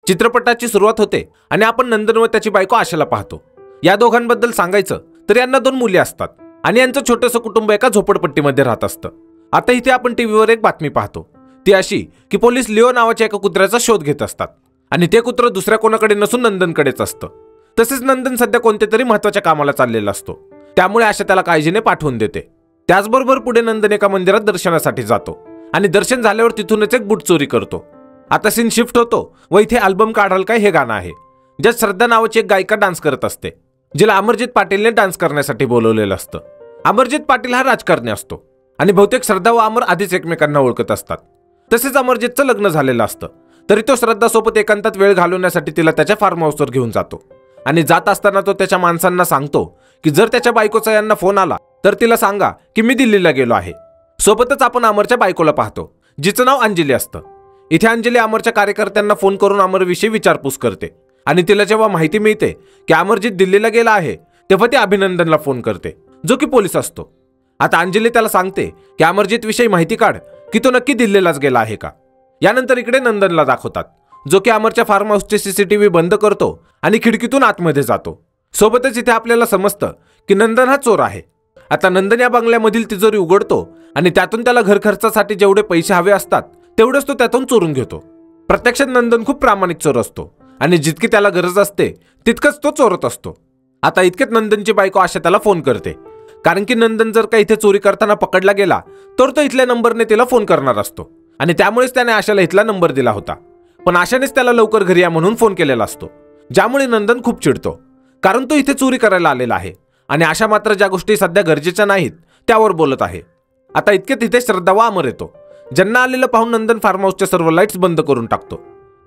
चित्रपटाची सुरुवात होते आणि आपण नंदन व त्याची बायको आशाला पाहतो। या दोघांबद्दल सांगायचं तर यांना 2 मुली असतात आणि यांचं छोटंसं कुटुंब एका झोपडपट्टीमध्ये राहत असतं। आता इथे आपण टीव्हीवर एक बातमी पाहतो, ती अशी की पोलीस लिओ नावाच्या एका कुत्र्याचा शोध घेत असतात आणि ते कुत्र दुसऱ्या कोणाकडे नसून नंदनकडेच असतं। तसेच नंदन सध्या कोणत्यातरी महत्त्वाच्या कामाला चाललेला असतो, त्यामुळे आशा त्याला काळजीने पाठवून देते। त्याचबरोबर पुढे नंदन एका मंदिरात दर्शनासाठी जातो आणि दर्शन झाल्यावर तिथूनच एक बूट चोरी करतो। आता सीन शिफ्ट होतो व इथे अल्बम काढाल काय हे गाणं आहे, ज्यात श्रद्धा नावाची एक गायिका डान्स करत असते, जिला अमरजीत पाटीलने डान्स करण्यासाठी बोलवलेलं असतं। अमरजीत पाटील हा राजकारणी असतो आणि बहुतेक श्रद्धा व अमर आधीच एकमेकांना ओळखत असतात। तसेच अमरजीतचं लग्न झालेलं असतं, तरी तो श्रद्धासोबत एकांतात वेळ घालवण्यासाठी तिला त्याच्या फार्म हाऊसवर घेऊन जातो आणि जात असताना तो त्याच्या माणसांना सांगतो की जर त्याच्या बायकोचा यांना फोन आला तर तिला सांगा की मी दिल्लीला गेलो आहे। सोबतच आपण अमरच्या बायकोला पाहतो, जिचं नाव अंजली असतं। इथे अंजली अमरच्या कार्यकर्त्यांना फोन करून अमरविषयी विचारपूस करते आणि तिला जेव्हा माहिती मिळते की अमरजीत दिल्लीला गेला आहे तेव्हा ती अभिनंदनला फोन करते, जो की पोलीस असतो। आता अंजली त्याला सांगते की अमरजीत विषयी माहिती काढ की तो नक्की दिल्लीलाच गेला आहे का। यानंतर इकडे नंदनला दाखवतात, जो की अमरच्या फार्म हाऊसचे सीसीटीव्ही बंद करतो आणि खिडकीतून आतमध्ये जातो। सोबतच इथे आपल्याला समजतं की नंदन हा चोर आहे। आता नंदन या बंगल्यामधील तिजोरी उघडतो आणि त्यातून त्याला घर खर्चासाठी जेवढे पैसे हवे असतात तेवढेच तो त्यातून चोरून घेतो। प्रत्यक्षात नंदन खूप प्रामाणिक चोर असतो आणि जितकी त्याला गरज असते तितकंच तो चोरत असतो। आता इतक्यात नंदनची बायको आशा त्याला फोन करते, कारण की नंदन जर का इथे चोरी करताना पकडला गेला तर तो इथल्या नंबरने तिला फोन करणार असतो आणि त्यामुळेच त्याने आशाला इथला नंबर दिला होता। पण आशानेच त्याला लवकर घरी या म्हणून फोन केलेला असतो, ज्यामुळे नंदन खूप चिडतो, कारण तो इथे चोरी करायला आलेला आहे आणि आशा मात्र ज्या गोष्टी सध्या गरजेच्या नाहीत त्यावर बोलत आहे। आता इतक्यात इथे श्रद्धा व अमर येतो, ज्यांना आलेलं पाहून नंदन फार्म हाऊसच्या सर्व लाईट्स बंद करून टाकतो,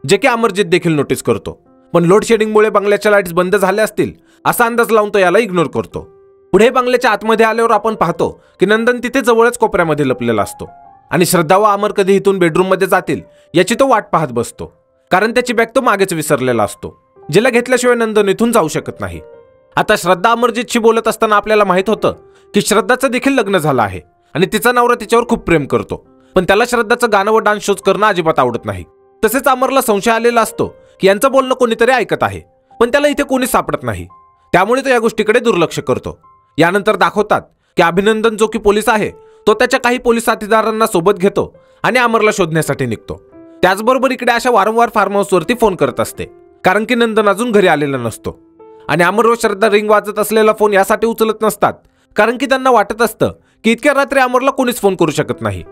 जे की अमरजीत देखील नोटीस करतो। पण लोड शेडिंगमुळे बंगल्याच्या लाईट्स बंद झाल्या असतील असा अंदाज लावून तो याला इग्नोर करतो। पुढे बंगल्याच्या आतमध्ये आल्यावर आपण पाहतो की नंदन तिथे जवळच कोपऱ्यामध्ये लपलेला असतो आणि श्रद्धा व अमर कधी इथून बेडरूममध्ये जातील याची तो वाट पाहत बसतो, कारण त्याची बॅग तो मागेच विसरलेला असतो, जिला घेतल्याशिवाय नंदन इथून जाऊ शकत नाही। आता श्रद्धा अमरजीतशी बोलत असताना आपल्याला माहित होतं की श्रद्धाचं देखील लग्न झालं आहे आणि तिचा नवरा तिच्यावर खूप प्रेम करतो, पण त्याला श्रद्धाचं गाणं व डान्स शोज करणं अजिबात आवडत नाही। तसेच अमरला संशय आलेला असतो की यांचं बोलणं कोणीतरी ऐकत आहे, पण त्याला इथे कोणी सापडत नाही, त्यामुळे तो या गोष्टीकडे दुर्लक्ष करतो। यानंतर दाखवतात की अभिनंदन, जो की पोलीस आहे, तो त्याच्या काही पोलीस साथीदारांना सोबत घेतो आणि अमरला शोधण्यासाठी निघतो। त्याचबरोबर इकडे आशा वारंवार फार्म हाऊसवरती फोन करत असते, कारण की नंदन अजून घरी आलेला नसतो आणि अमर व श्रद्धा रिंग वाजत असलेला फोन यासाठी उचलत नसतात, कारण की त्यांना वाटत असतं की इतक्या रात्री अमरला कोणीच फोन करू शकत नाही,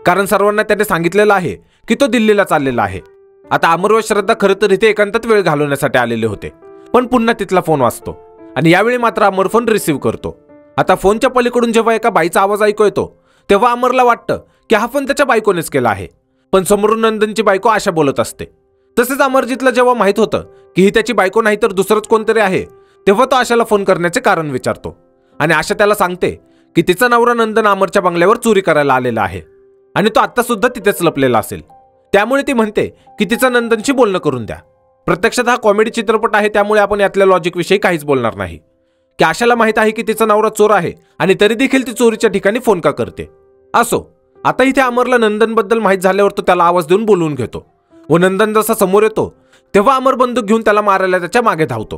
कारण सर्वांना त्याने सांगितलेलं आहे की तो दिल्लीला चाललेला आहे। आता अमर व श्रद्धा खरं तर इथे एकांतात वेळ घालवण्यासाठी आलेले होते, पण पुन्हा तिथला फोन वाजतो आणि यावेळी मात्र अमर फोन रिसीव्ह करतो। आता फोनच्या पलीकडून जेव्हा एका बाईचा आवाज ऐकू येतो तेव्हा अमरला वाटतं की हा फोन त्याच्या बायकोनेच केला आहे, पण समोरून नंदनची बायको आशा बोलत असते। तसेच अमरजीतला जेव्हा माहित होतं की ही त्याची बायको नाही तर दुसरंच कोणतरी आहे, तेव्हा तो आशाला फोन करण्याचे कारण विचारतो आणि आशा त्याला सांगते की तिचा नवरा नंदन अमरच्या बंगल्यावर चोरी करायला आलेला आहे आणि तो आता सुद्धा तिथेच लपलेला असेल, त्यामुळे ती म्हणते की तिचं नंदनशी बोलणं करून द्या। प्रत्यक्षात हा कॉमेडी चित्रपट आहे, त्यामुळे आपण यातल्या लॉजिक विषयी काहीच बोलणार नाही की आशाला माहित आहे की तिचा नवरा चोर आहे आणि तरी देखील ती चोरीच्या ठिकाणी फोन का करते। असो, आता इथे अमरला नंदन बद्दल माहित झाल्यावर तो त्याला आवाज देऊन बोलवून घेतो व नंदन जसा समोर येतो तेव्हा अमर बंदूक घेऊन त्याला मारायला त्याच्या मागे धावतो,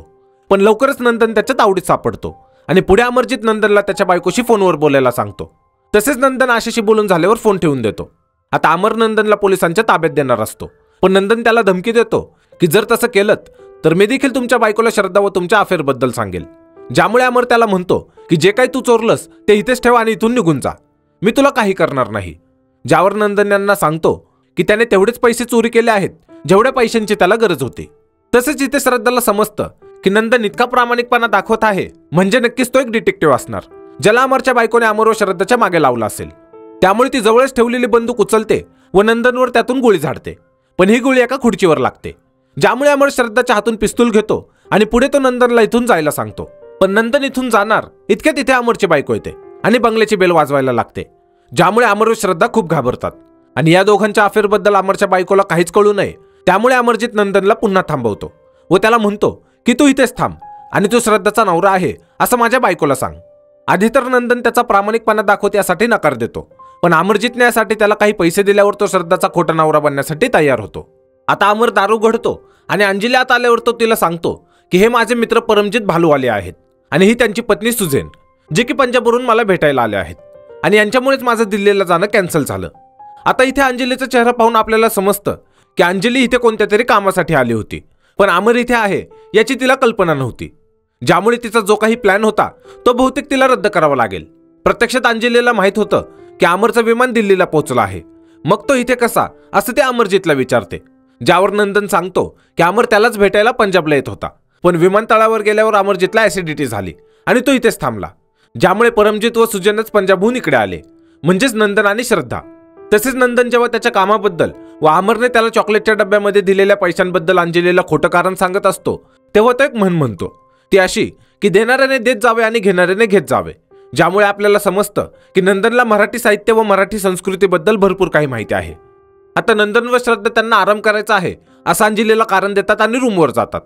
पण लवकरच नंदन त्याच्या तावडीत सापडतो आणि पुढे अमरजीत नंदनला त्याच्या बायकोशी फोनवर बोलायला सांगतो। तसेच नंदन आशाशी बोलून झाल्यावर फोन ठेवून देतो। आता अमर नंदनला पोलिसांच्या ताब्यात देणार असतो, पण नंदन त्याला धमकी देतो की जर तसं केलं तर मी देखील तुमच्या बायकोला श्रद्धा व तुमच्या अफेअरबद्दल सांगेल, ज्यामुळे अमर त्याला म्हणतो की जे काही तू चोरलंस ते इथेच ठेव आणि इथून निघून जा, मी तुला काही करणार नाही। ज्यावर नंदन यांना सांगतो की त्याने तेवढेच पैसे चोरी केले आहेत जेवढ्या पैशांची त्याला गरज होती। तसेच इथे श्रद्धाला समजतं की नंदन इतका प्रामाणिकपणा दाखवत आहे म्हणजे नक्कीच तो एक डिटेक्टिव्ह असणार, ज्याला अमरच्या बायकोने अमर व श्रद्धाच्या मागे लावला असेल, त्यामुळे ती जवळच ठेवलेली बंदूक उचलते व नंदनवर त्यातून गोळी झाडते, पण ही गोळी एका खुर्चीवर लागते, ज्यामुळे अमर श्रद्धाच्या हातून पिस्तूल घेतो आणि पुढे तो नंदनला इथून जायला सांगतो। पण नंदन इथून जाणार इतक्यात इथे अमरची बायको येते आणि बंगल्याची बेल वाजवायला लागते, ज्यामुळे अमर व श्रद्धा खूप घाबरतात आणि या दोघांच्या अफेअरबद्दल अमरच्या बायकोला काहीच कळू नये, त्यामुळे अमरजीत नंदनला पुन्हा थांबवतो व त्याला म्हणतो की तू इथेच थांब आणि तू श्रद्धाचा नवरा आहे असं माझ्या बायकोला सांग। आधी तर नंदन त्याचा प्रामाणिकपणा दाखवत यासाठी नकार देतो, पण अमरजीतने यासाठी त्याला काही पैसे दिल्यावर तो श्रद्धाचा खोटा नवरा बनण्यासाठी तयार होतो। आता अमर दारू घडतो आणि अंजली आत आल्यावर तो तिला सांगतो की हे माझे मित्र परमजित भालूवाले आहेत आणि ही त्यांची पत्नी सुजेन, जे की पंजाबवरून मला भेटायला आले आहेत आणि यांच्यामुळेच माझं दिल्लीला जाणं कॅन्सल झालं. आता इथे अंजलीचा चेहरा पाहून आपल्याला समजतं की अंजली इथे कोणत्या तरी कामासाठी आली होती, पण अमर इथे आहे याची तिला कल्पना नव्हती, ज्यामुळे तिचा जो काही प्लॅन होता तो बहुतेक तिला रद्द करावा लागेल. प्रत्यक्षात अंजलीला माहित होतं की अमरचं विमान दिल्लीला पोहोचलं आहे, मग तो इथे कसा असं ते अमरजीतला विचारते, ज्यावर नंदन सांगतो की अमर त्यालाच भेटायला पंजाबला येत होता, पण विमानतळावर गेल्यावर अमरजीतला ऍसिडिटी झाली आणि तो इथेच थांबला, ज्यामुळे परमजित व सुजनच पंजाबहून इकडे आले, म्हणजेच नंदन आणि श्रद्धा. तसेच नंदन जेव्हा त्याच्या कामाबद्दल व अमरने त्याला चॉकलेटच्या डब्यामध्ये दिलेल्या पैशांबद्दल अंजलीला खोटं कारण सांगत असतो, तेव्हा तो एक म्हण म्हणतो, ती अशी की देणाऱ्याने देत जावे आणि घेणाऱ्याने घेत जावे, ज्यामुळे आपल्याला समजतं की नंदनला मराठी साहित्य व मराठी संस्कृतीबद्दल भरपूर काही माहिती आहे. आता नंदन व श्रद्धा त्यांना आराम करायचा आहे असं अंजलीला कारण देतात आणि रूमवर जातात.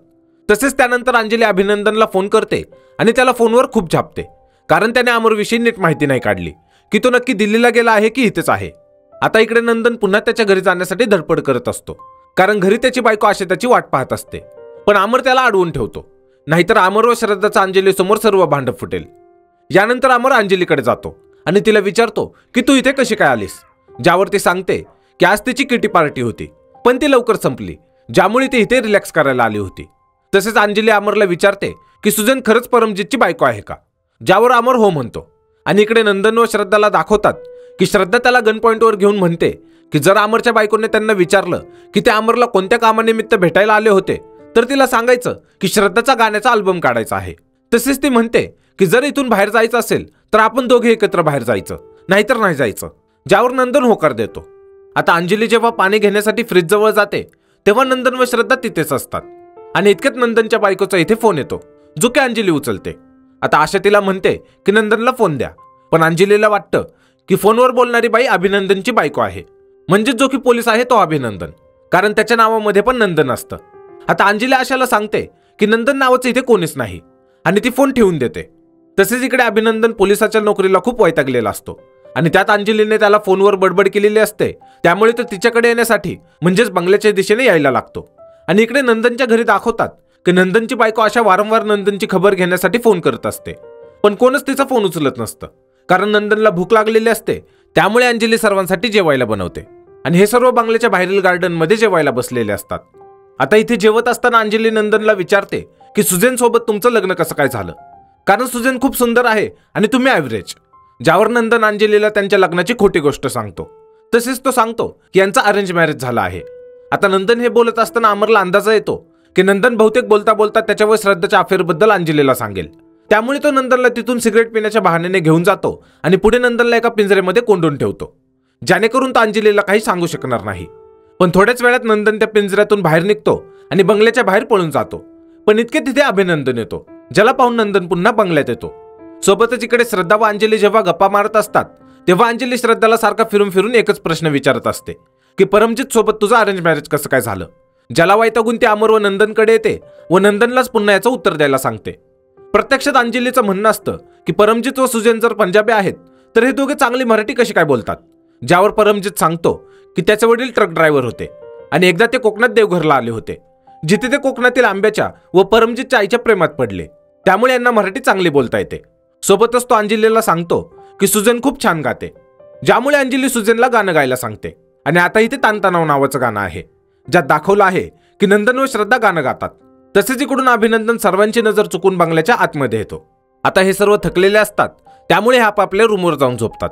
तसेच त्यानंतर अंजली अभिनंदनला फोन करते आणि त्याला फोनवर खूप झापते, कारण त्याने अमरविषयी नीट माहिती नाही काढली की तो नक्की दिल्लीला गेला आहे की इथेच आहे. आता इकडे नंदन पुन्हा त्याच्या घरी जाण्यासाठी धडपड करत असतो, कारण घरी त्याची बायको आशेताची वाट पाहत असते, पण अमर त्याला अडवून ठेवतो, नाहीतर अमर व श्रद्धाचा अंजलीसमोर सर्व भांडण फुटेल. यानंतर अमर अंजलीकडे जातो आणि तिला विचारतो की तू इथे कशी काय आलीस, ज्यावर ती सांगते की आज तिची किटी पार्टी होती पण ती लवकर संपली, ज्यामुळे ती इथे रिलॅक्स करायला आली होती. तसेच अंजली अमरला विचारते की सुजन खरंच परमजितची बायको आहे का, ज्यावर अमर हो म्हणतो. आणि इकडे नंदन व श्रद्धाला दाखवतात की श्रद्धा त्याला गन पॉइंटवर घेऊन म्हणते की जर अमरच्या बायकोने त्यांना विचारलं की ते अमरला कोणत्या कामानिमित्त भेटायला आले होते तर तिला सांगायचं की श्रद्धाचा गाण्याचा अल्बम काढायचा आहे. तसेच ती म्हणते की जर इथून बाहेर जायचं असेल तर आपण दोघे एकत्र बाहेर जायचं, नाहीतर नाही जायचं, ज्यावर नंदन होकार देतो. आता अंजली जेव्हा पाणी घेण्यासाठी फ्रीज जवळ जाते तेव्हा नंदन व श्रद्धा तिथेच असतात आणि इतक्यात नंदनच्या बायकोचा इथे फोन येतो, जो की अंजली उचलते. आता आशा तिला म्हणते की नंदनला फोन द्या, पण अंजलीला वाटतं की फोनवर बोलणारी बाई अभिनंदनची बायको आहे, म्हणजे जो की पोलीस आहे तो अभिनंदन, कारण त्याच्या नावामध्ये पण नंदन असतं. आता अंजली आशाला सांगते की नंदन नावाचं इथे कोणीच नाही आणि ती फोन ठेवून देते. तसेच इकडे अभिनंदन पोलिसाच्या नोकरीला खूप वैतागलेला असतो आणि त्यात अंजलीने त्याला फोनवर बडबड केलेली असते, त्यामुळे तो तिच्याकडे येण्यासाठी म्हणजेच बंगल्याच्या दिशेने यायला लागतो. आणि इकडे नंदनच्या घरी दाखवतात की नंदनची बायको आशा वारंवार नंदनची खबर घेण्यासाठी फोन करत असते, पण कोणच तिचा फोन उचलत नसतं, कारण नंदनला भूक लागलेली असते. त्यामुळे अंजली सर्वांसाठी जेवायला बनवते आणि हे सर्व बंगल्याच्या बाहेरील गार्डनमध्ये जेवायला बसलेले असतात. आता इथे जेवत असताना अंजली नंदनला विचारते की सुजेन सोबत तुमचं लग्न कसं काय झालं, कारण सुजेन खूप सुंदर आहे आणि तुम्ही ॲव्हरेज, ज्यावर नंदन अंजलीला त्यांच्या लग्नाची खोटी गोष्ट सांगतो. तसेच तो सांगतो की यांचा अरेंज मॅरेज झाला आहे. आता नंदन हे बोलत असताना अमरला अंदाजा येतो की नंदन बहुतेक बोलता बोलता त्याच्या व श्रद्धाच्या अफेअरबद्दल अंजलीला सांगेल, त्यामुळे तो नंदनला तिथून सिगरेट पिण्याच्या बहाण्याने घेऊन जातो आणि पुढे नंदनला एका पिंजऱ्यामध्ये कोंडून ठेवतो, ज्यानेकरून तो अंजलीला काही सांगू शकणार नाही. पण थोड्याच वेळात नंदन त्या पिंजऱ्यातून बाहेर निघतो आणि बंगल्याच्या बाहेर पळून जातो. पण इतके तिथे अभिनंदन येतो, ज्याला पाहून नंदन पुन्हा बंगल्यात येतो. सोबतच इकडे श्रद्धा व अंजली जेव्हा गप्पा मारत असतात तेव्हा अंजली श्रद्धाला सारखा फिरून फिरून एकच प्रश्न विचारत असते की परमजित सोबत तुझं अरेंज मॅरेज कसं काय झालं, ज्याला वैतागून ते अमर व नंदनकडे येते व नंदनलाच पुन्हा याचं उत्तर द्यायला सांगते. प्रत्यक्षात अंजलीचं म्हणणं असतं की परमजित व सुजन जर पंजाबी आहेत तर हे दोघे चांगली मराठी कशी काय बोलतात, ज्यावर परमजित सांगतो की त्याचे वडील ट्रक ड्रायव्हर होते आणि एकदा ते कोकणात देवघरला आले होते, जिथे ते कोकणातील आंब्याच्या व परमजितच्या आईच्या प्रेमात पडले, त्यामुळे यांना मराठी चांगली बोलता येते. सोबतच तो अंजलीला सांगतो की सुजन खूप छान गाते, ज्यामुळे अंजली सुजनला गाणं गायला सांगते. आणि आता इथे ताणतणाव नावाचं गाणं आहे, ज्यात दाखवलं आहे की नंदन व श्रद्धा गाणं गातात. तसेच इकडून अभिनंदन सर्वांची नजर चुकून बंगल्याच्या आतमध्ये येतो. आता हे सर्व थकलेले असतात, त्यामुळे हे आपापल्या रूमवर जाऊन झोपतात.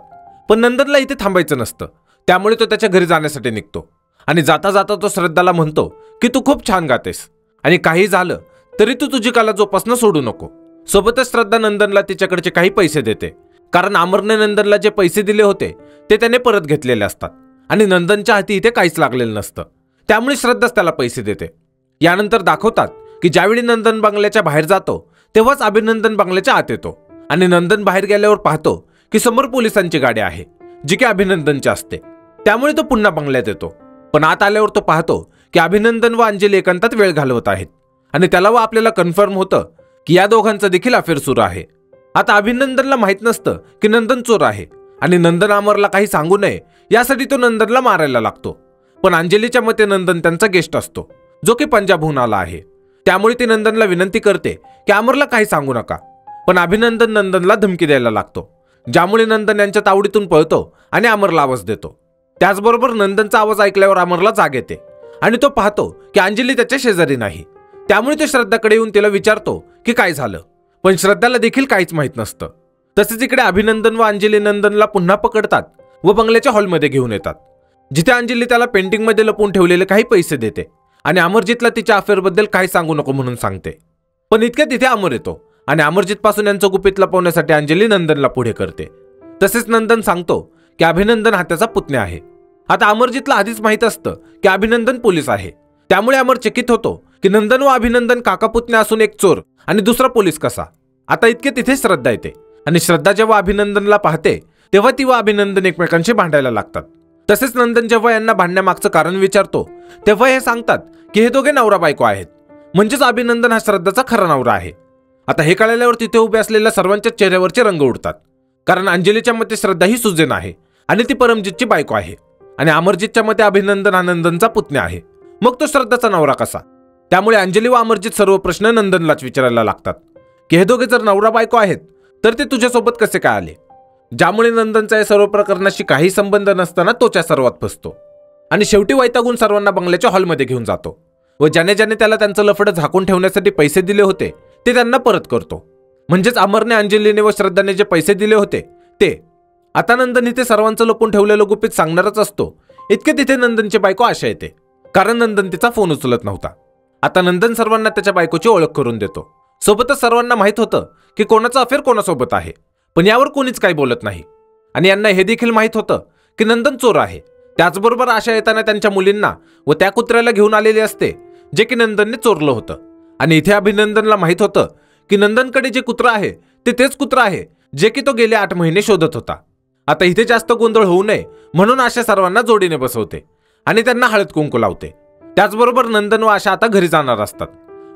पण नंदनला इथे थांबायचं नसतं, त्यामुळे तो त्याच्या घरी जाण्यासाठी निघतो आणि जाता जाता तो श्रद्धाला म्हणतो की तू खूप छान गातेस आणि काही झालं तरी तू तुझी कला जोपासणं सोडू नको. सोबतच श्रद्धा नंदनला तिच्याकडचे काही पैसे देते, कारण अमरने नंदनला जे पैसे दिले होते ते त्याने परत घेतलेले असतात आणि नंदनच्या हाती इथे काहीच लागलेलं नसतं, त्यामुळे श्रद्धाच त्याला पैसे देते. यानंतर दाखवतात की ज्यावेळी नंदन बंगल्याच्या बाहेर जातो तेव्हाच अभिनंदन बंगल्याच्या आत येतो आणि नंदन बाहेर गेल्यावर पाहतो की समोर पोलिसांची गाडी आहे, जी की अभिनंदनची असते, त्यामुळे तो पुन्हा बंगल्यात येतो. पण आत आल्यावर तो पाहतो की अभिनंदन व अंजली एकांतात वेळ घालवत आहेत आणि त्याला व आपल्याला कन्फर्म होतं की या दोघांचं देखील अफेअर सुरू आहे. आता अभिनंदनला माहित नसतं की नंदन चोर आहे आणि नंदन अमरला काही सांगू नये यासाठी तो नंदनला मारायला लागतो. पण अंजलीच्या मते नंदन त्यांचा गेस्ट असतो, जो की पंजाबहून आला आहे. त्यामुळे ती नंदनला विनंती करते की अमरला काही सांगू नका. पण अभिनंदन नंदनला धमकी द्यायला लागतो, ज्यामुळे नंदन यांच्या तावडीतून पळतो आणि अमरला आवाज देतो. त्याचबरोबर नंदनचा आवाज ऐकल्यावर अमरला जाग येते आणि तो पाहतो की अंजली त्याच्या शेजारी नाही. त्यामुळे तो श्रद्धाकडे येऊन तिला विचारतो की काय झालं, पण श्रद्धाला देखील काहीच माहीत नसतं. तसेच इकडे अभिनंदन व अंजली नंदनला पुन्हा पकडतात व बंगल्याच्या हॉलमध्ये घेऊन येतात, जिथे अंजली त्याला पेंटिंगमध्ये लपवून ठेवलेले काही पैसे देते आणि अमरजितला तिच्या अफेअरबद्दल काही सांगू नको म्हणून सांगते. पण इतक्या तिथे अमर येतो आणि अमरजित पासून यांचं गुपित लपवण्यासाठी अंजली नंदनला पुढे करते. तसेच नंदन सांगतो की अभिनंदन हा त्याचा पुतण्या आहे. आता अमरजितला आधीच माहीत असतं की अभिनंदन पोलीस आहे. त्यामुळे अमर चकित होतो की नंदन व अभिनंदन काका पुतण्या असून एक चोर आणि दुसरा पोलीस कसा. आता इतके तिथे श्रद्धा येते आणि श्रद्धा जेव्हा अभिनंदनला पाहते तेव्हा ती व अभिनंदन एकमेकांशी भांडायला लागतात. तसेच नंदन जेव्हा यांना भांडण्यामागचं कारण विचारतो तेव्हा हे सांगतात की हे दोघे नवरा बायको आहेत, म्हणजेच अभिनंदन हा श्रद्धाचा खरा नवरा आहे. आता हे कळल्यावर तिथे उभे असलेल्या सर्वांच्या चेहऱ्यावरचे रंग उडतात, कारण अंजलीच्या मते श्रद्धा ही सुजेन आहे आणि ती परमजितची बायको आहे आणि अमरजितच्या मते अभिनंदन हा नंदनचा पुतण्या आहे. मग तो श्रद्धाचा नवरा कसा. त्यामुळे अंजली व अमरजित सर्व प्रश्न नंदनलाच विचारायला लागतात की हे दोघे जर नवरा बायको आहेत तर ते तुझ्यासोबत कसे काय आले, ज्यामुळे नंदनचा या सर्व प्रकरणाशी काही संबंध नसताना तोच्या सर्वात फसतो आणि शेवटी वैतागून सर्वांना बंगल्याच्या हॉलमध्ये घेऊन जातो व ज्याने ज्याने त्याला त्यांचं लफडं झाकून ठेवण्यासाठी पैसे दिले होते ते त्यांना परत करतो. म्हणजेच अमरने अंजलीने व श्रद्धाने जे पैसे दिले होते ते. आता नंदन इथे सर्वांचं लपून ठेवलेलं गुपित सांगणारच असतो. इतके तिथे नंदनची बायको आशा येते, कारण नंदन तिचा फोन उचलत नव्हता. आता नंदन सर्वांना त्याच्या बायकोची ओळख करून देतो. सोबतच सर्वांना माहित होतं की कोणाचा अफेअर कोणासोबत आहे, पण यावर कोणीच काही बोलत नाही. आणि यांना हे देखील माहित होतं की नंदन चोर आहे. त्याचबरोबर आशा येताना त्यांच्या मुलींना व त्या कुत्र्याला घेऊन आलेली असते जे की नंदनने चोरलं होतं. आणि इथे अभिनंदनला माहित होतं की नंदनकडे जे कुत्रा आहे ते तेच कुत्रा आहे जे की तो गेले 8 महिने शोधत होता. आता इथे जास्त गोंधळ होऊ नये म्हणून आशा सर्वांना जोडीने बसवते आणि त्यांना हळद कुंकू लावते. त्याचबरोबर नंदन व आशा आता घरी जाणार असतात,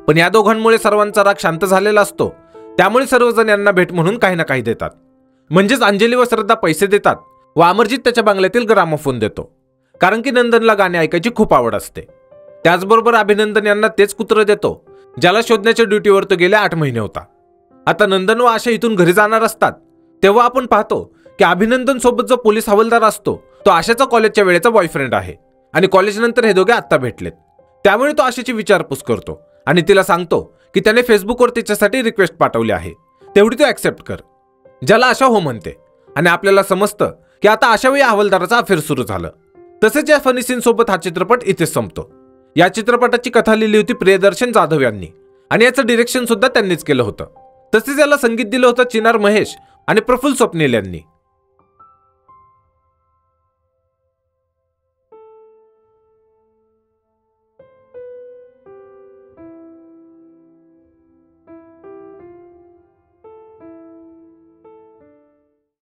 पण या दोघांमुळे सर्वांचा राग शांत झालेला असतो. त्यामुळे सर्वजण यांना भेट म्हणून काही ना काही देतात. म्हणजेच अंजली व श्रद्धा पैसे देतात व अमरजित त्याच्या बंगल्यातील ग्रामोफोन देतो, कारण की नंदनला गाणे ऐकायची खूप आवड असते. त्याचबरोबर अभिनंदन यांना तेच कुत्र देतो ज्याला शोधण्याच्या ड्युटीवर तो गेले 8 महिने होता. आता नंदन व आशा इथून घरी जाणार असतात तेव्हा आपण पाहतो की अभिनंदन सोबत जो पोलीस हवालदार असतो तो आशाचा कॉलेजच्या वेळेचा बॉयफ्रेंड आहे आणि कॉलेजनंतर हे दोघे आत्ता भेटलेत. त्यामुळे तो आशाची विचारपूस करतो आणि तिला सांगतो की त्याने फेसबुकवर तिच्यासाठी रिक्वेस्ट पाठवली आहे, तेवढी तो ऍक्सेप्ट कर. ज्याला आशा हो म्हणते आणि आपल्याला समजतं की आता अशा वेळी हवालदाराचा अफेअर सुरू झालं. तसेच या फनी सीन सोबत हा चित्रपट इथेच संपतो. या चित्रपटाची कथा लिहिली होती प्रियदर्शन जाधव यांनी आणि याचं डिरेक्शन सुद्धा त्यांनीच केलं होतं. तसेच याला संगीत दिलं होतं चिनार महेश आणि प्रफुल्ल स्वप्नील यांनी.